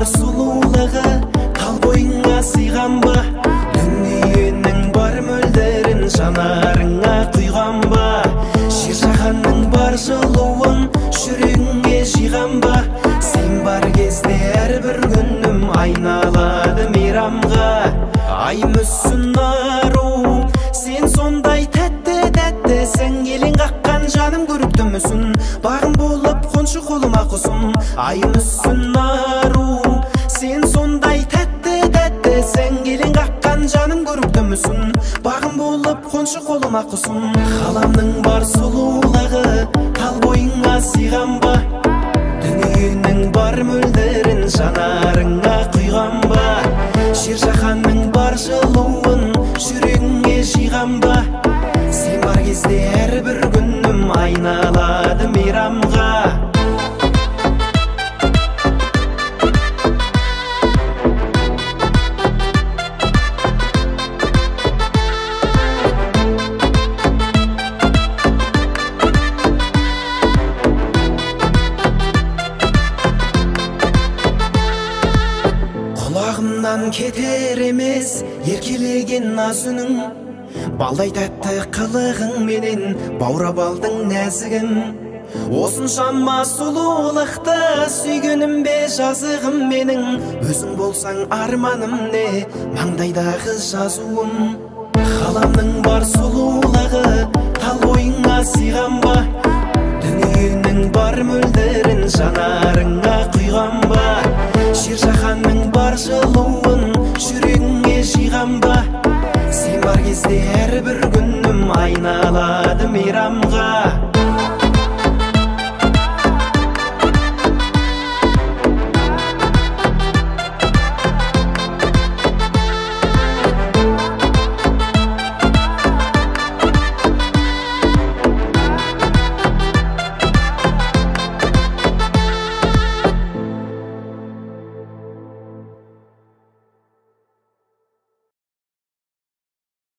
бар сұлулығы тал бойыңа сыйған ба? Дүниенің бар мөлдерін жанарыңа құйған ба? Жер жаһанның бар жылуын жүрегіңе жиған ба? Сен бар кезде әрбір күнім айналады мейрамға. Ай мүсін ару, сен сондай тәтті-тәттісің. Елең қаққан жаным көрікті мүсін, бағым болып қоншы қолыма құсын. Ай мүсін ару, сен сондай тәтті-тәттісің. Елең қаққан жаным көрікті мүсін, бағым болып қоншы қолыма құсын. Ғаламның бар сұлулығы тал бойыңа сыйған ба? Дүниенің бар мөлдерін жанарыңа құйған ба? Жер жаһанның бар жылуын жүрегіңе жиған ба? Сен бар кезде әрбір күнім айналады мейрамға. Құлағымнан кетер емес еркелеген наз үнің, балдай тәтті қылығың менен баурап алдың нәзігін. Осыншама сұлулықты сүйгенім бе жазығым менің? Өзің болсаң арманым не, маңдайдағы жазуым. Ғаламның бар сұлулығы тал бойыңа сыйған ба? Дүниенің бар мөлдерін жанарыңа құйған ба? Жер жаһанның бар жылуын жүрегіңе жиған ба? Сен бар кезде әрбір күнім айналады мейрамға.